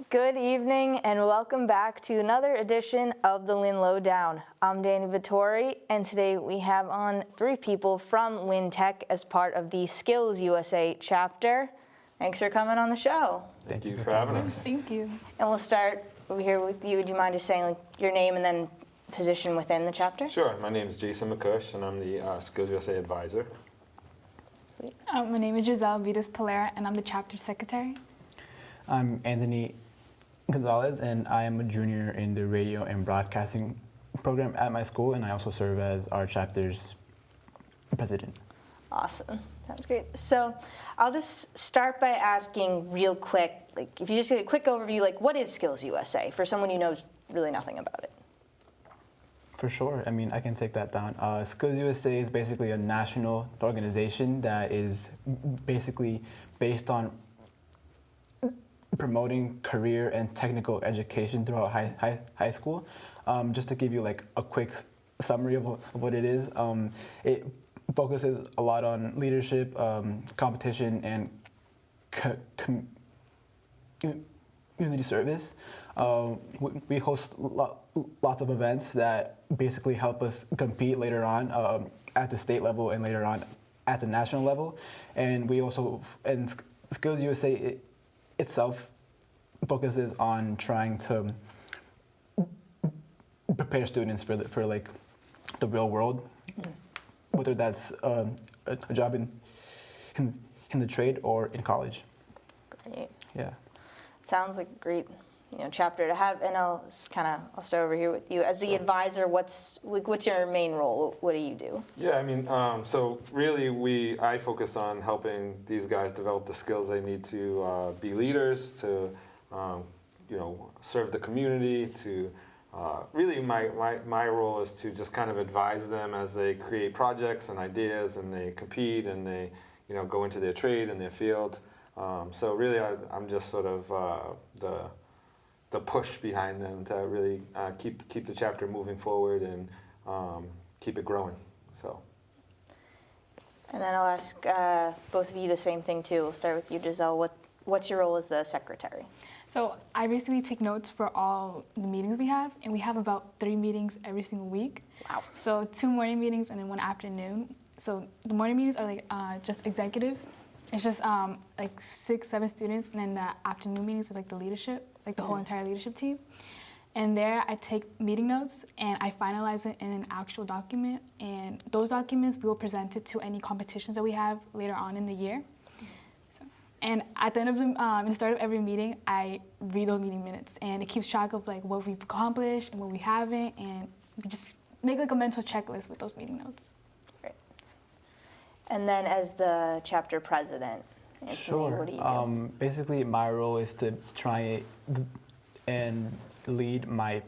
Good evening and welcome back to another edition of the Lynn Lowdown. I'm Danny Vittori, and today we have on 3 people from Lynn Tech as part of the SkillsUSA chapter. Thanks for coming on the show. Thank you for having us. Thank you. And we'll start here with you. Would you mind just saying your name and then position within the chapter? Sure. My name is Jason McCuish, and I'm the SkillsUSA advisor. My name is Giselle Perlera, and I'm the chapter secretary. I'm Anthony Gonzalez, and I am a junior in the radio and broadcasting program at my school, and I also serve as our chapter's president. Awesome. Sounds great. So I'll just start by asking real quick, if you just get a quick overview, what is SkillsUSA for someone who knows really nothing about it? For sure. I mean, I can take that down. SkillsUSA is basically a national organization that is basically based on promoting career and technical education throughout high school. Just to give you a quick summary of what it is, it focuses a lot on leadership, competition, and community service. We host lots of events that basically help us compete later on at the state level and later on at the national level. And we also, and SkillsUSA itself focuses on trying to prepare students for the real world, whether that's a job in the trade or in college. Great. Yeah. Sounds like a great chapter to have. And I'll start over here with you as the advisor. What's your main role? What do you do? Yeah, I mean, so really I focus on helping these guys develop the skills they need to be leaders, to serve the community, to really my role is to just kind of advise them as they create projects and ideas and they compete and they go into their trade and their field. So really I'm just sort of the push behind them to really keep the chapter moving forward and keep it growing. So. And then I'll ask both of you the same thing too. We'll start with you, Giselle. What's your role as the secretary? So I basically take notes for all the meetings we have, and we have about 3 meetings every single week. Wow. So 2 morning meetings and then 1 afternoon. So the morning meetings are just executive. It's just 6, 7 students, and then the afternoon meetings are the leadership, the whole entire leadership team. And there I take meeting notes and I finalize it in an actual document. And those documents, we will present it to any competitions that we have later on in the year. And at the end of in the start of every meeting, I read those meeting minutes, and it keeps track of what we've accomplished and what we haven't, and we just make a mental checklist with those meeting notes. Great. And then as the chapter president, Anthony, Sure. what do you do? Basically, my role is to try and lead my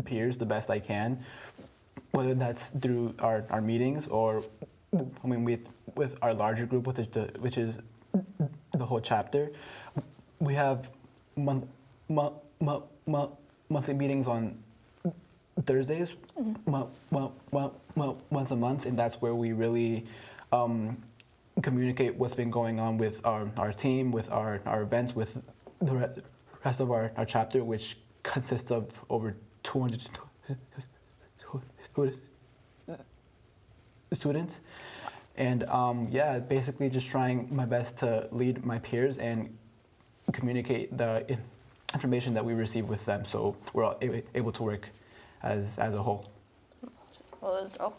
peers the best I can, whether that's through our meetings or with our larger group, which is the whole chapter. We have monthly meetings on Thursdays, once a month, and that's where we really communicate what's been going on with our team, with our events, with the rest of our chapter, which consists of over 200 students. And basically just trying my best to lead my peers and communicate the information that we receive with them, so we're all able to work as a whole. Well, those are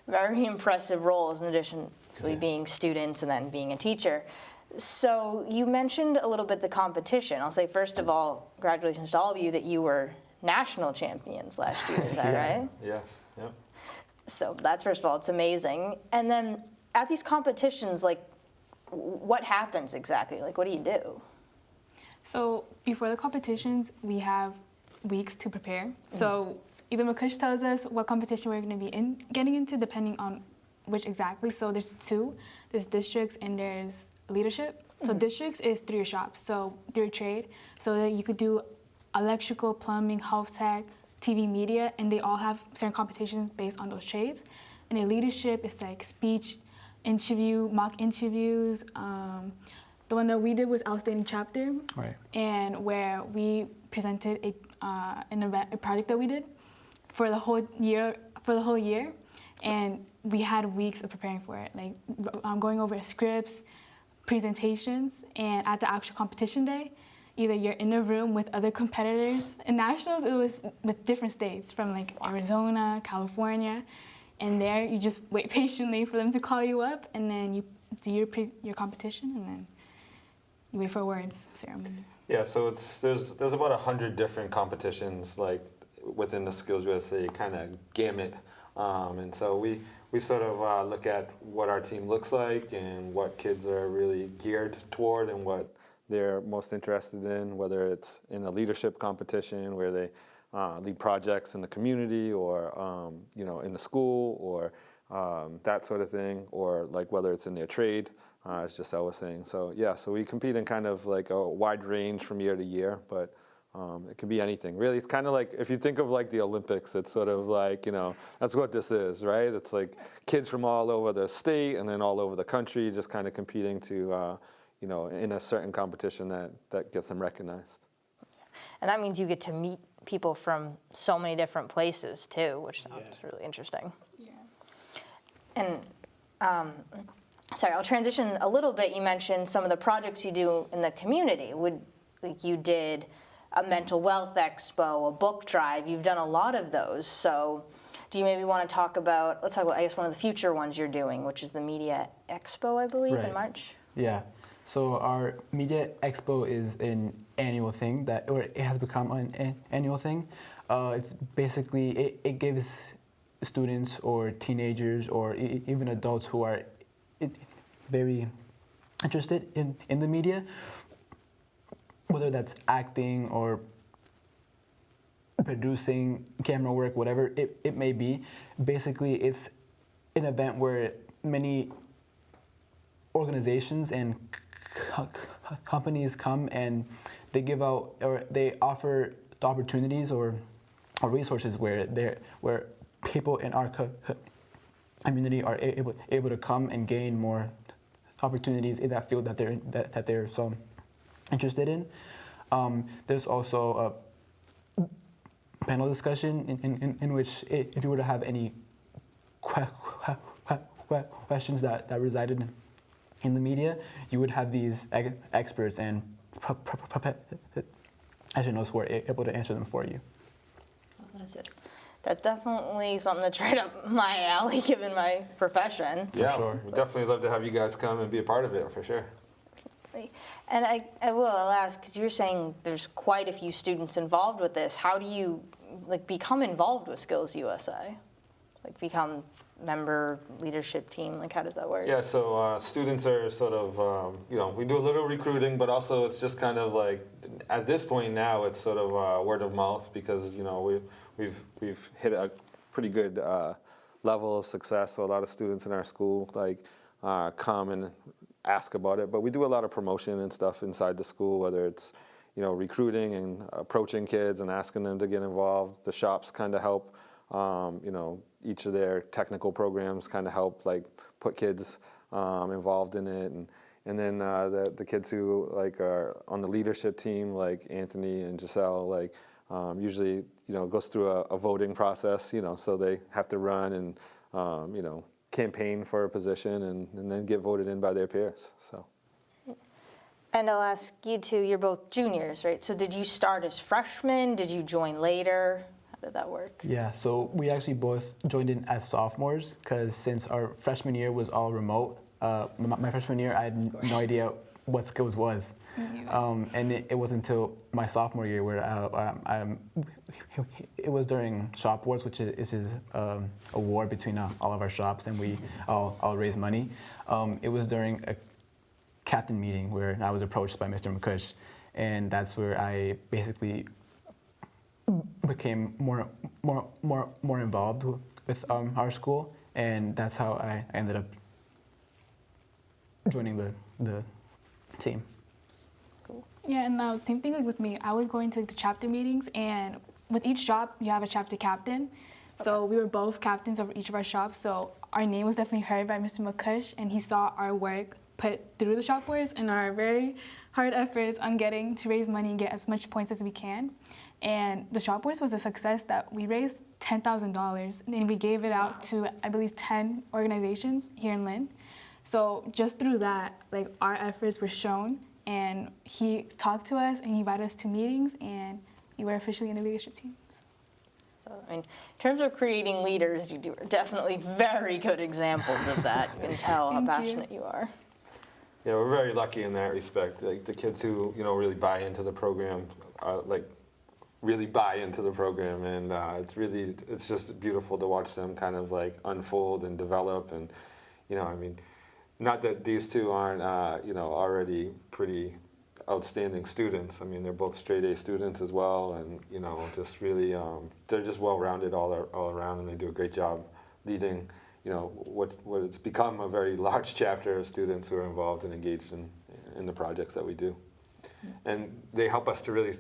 very impressive roles in addition to being students and then being a teacher. So you mentioned a little bit the competition. I'll say, first of all, congratulations to all of you that you were national champions last year. Is that right? Yes. Yep. So that's, first of all, it's amazing. And then at these competitions, what happens exactly? What do you do? So before the competitions, we have weeks to prepare. So either McCuish tells us what competition we're going to be getting into, depending on which exactly. So there's 2. There's districts and there's leadership. So districts is through your shop, so through your trade. So that you could do electrical, plumbing, health tech, TV media, and they all have certain competitions based on those trades. And in leadership, it's speech, interview, mock interviews, The one that we did was Outstanding Chapter, Right. and where we presented an event, a project that we did for the whole year. And we had weeks of preparing for it, like going over scripts, presentations, and at the actual competition day, either you're in a room with other competitors. In nationals, it was with different states from like Arizona, California, and there you just wait patiently for them to call you up, and then you do your competition, and then you wait for awards ceremony. Yeah, so there's about 100 different competitions like within the SkillsUSA kind of gamut, and so we sort of look at what our team looks like and what kids are really geared toward and what they're most interested in, whether it's in a leadership competition where they lead projects in the community or in the school or that sort of thing, or like whether it's in their trade, as Giselle was saying. So yeah, so we compete in kind of like a wide range from year to year, but it can be anything. Really, it's kind of like, if you think of like the Olympics, it's sort of like, that's what this is, right? It's like kids from all over the state and then all over the country just kind of competing to, in a certain competition that gets them recognized. And that means you get to meet people from so many different places too, which sounds really interesting. Yeah. And sorry, I'll transition a little bit. You mentioned some of the projects you do in the community. You did a mental wealth expo, a book drive. You've done a lot of those. So do you maybe want to let's talk about, I guess, one of the future ones you're doing, which is the Media Expo, I believe, in March? Yeah. So our Media Expo is an annual thing or it has become an annual thing. It's basically, it gives students or teenagers or even adults who are very interested in the media, whether that's acting or producing, camera work, whatever it may be. Basically, it's an event where many organizations and companies come and they give out or they offer opportunities or resources where people in our community are able to come and gain more opportunities in that field that they're so interested in. There's also a panel discussion in which, if you were to have any questions that resided in the media, you would have these experts and professionals who are able to answer them for you. That's it. That's definitely something that's right up my alley, given my profession. Yeah, sure. we'd definitely love to have you guys come and be a part of it, for sure. And I'll ask, because you were saying there's quite a few students involved with this. How do you become involved with SkillsUSA? Become member, leadership team? How does that work? Yeah, so students are sort of, we do a little recruiting, but also it's just kind of like, at this point now, it's sort of word of mouth because, we've hit a pretty good level of success. So a lot of students in our school come and ask about it. But we do a lot of promotion and stuff inside the school, whether it's, recruiting and approaching kids and asking them to get involved. The shops kind of help. Each of their technical programs kind of help put kids involved in it, and then the kids who are on the leadership team, like Anthony and Giselle, usually goes through a voting process, so they have to run and campaign for a position and then get voted in by their peers. So. And I'll ask you two, you're both juniors, right? So did you start as freshmen? Did you join later? How did that work? Yeah, so we actually both joined in as sophomores because since our freshman year was all remote, my freshman year I had no idea what Skills was. And it wasn't until my sophomore year where it was during Shop Wars, which is a war between all of our shops, and we all raise money. It was during a captain meeting where I was approached by Mr. McCuish, and that's where I basically became more involved with our school, and that's how I ended up joining the team. Yeah, and same thing with me. I was going to the chapter meetings, and with each shop, you have a chapter captain. So we were both captains of each of our shops, so our name was definitely heard by Mr. McCuish, and he saw our work put through the shop boards and our very hard efforts on getting to raise money and get as much points as we can. And the shop boards was a success that we raised $10,000 and we gave it out to, I believe, 10 organizations here in Lynn. So just through that, like, our efforts were shown, and he talked to us and he invited us to meetings, and we were officially in the leadership team. So, I mean, in terms of creating leaders, you are definitely very good examples of that. You can tell how Thank you. passionate you are. Yeah, we're very lucky in that respect. Like the kids who really buy into the program, really buy into the program, and it's just beautiful to watch them kind of like unfold and develop. And I mean, not that these two aren't already pretty outstanding students. I mean, they're both straight A students as well, and just really they're just well-rounded all around, and they do a great job leading. What it's become a very large chapter of students who are involved and engaged in the projects that we do. And they help us to really,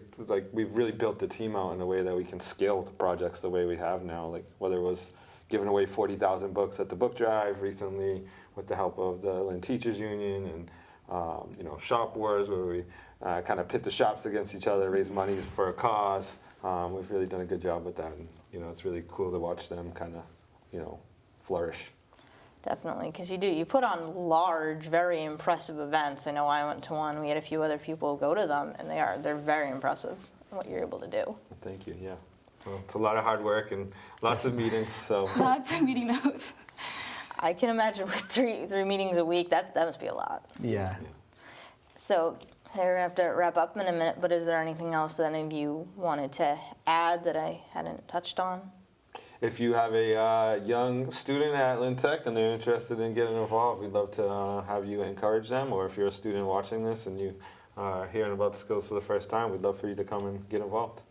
we've really built the team out in a way that we can scale the projects the way we have now, like whether it was giving away 40,000 books at the book drive recently with the help of the Lynn Teachers Union, and shop wars where we kind of pit the shops against each other, raise money for a cause. We've really done a good job with that, and it's really cool to watch them kind of flourish. Definitely, because you put on large, very impressive events. I know I went to one. We had a few other people go to them, and they're very impressive in what you're able to do. Thank you. Yeah, well, it's a lot of hard work and lots of meetings. So Lots of meeting notes. I can imagine with three meetings a week, that must be a lot. Yeah. So we're gonna have to wrap up in a minute. But is there anything else that any of you wanted to add that I hadn't touched on? if you have a young student at Lynn Tech and they're interested in getting involved, we'd love to have you encourage them. Or if you're a student watching this and you are hearing about the skills for the first time, we'd love for you to come and get involved.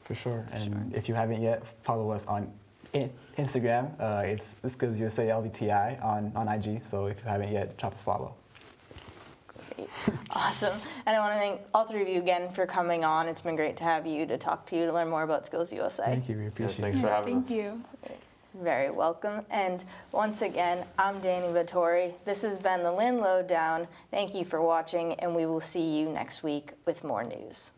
For sure. And if you haven't yet, follow us on Instagram. It's SkillsUSA LVTI on IG. So if you haven't yet, drop a follow. Great. Awesome. And I want to thank all three of you again for coming on. It's been great to have you, to talk to you, to learn more about SkillsUSA. Thank you. We appreciate it. Thanks for having us. Thank you. Very welcome. And once again, I'm Danny Vittori. This has been the Lynn Lowdown. Thank you for watching, and we will see you next week with more news.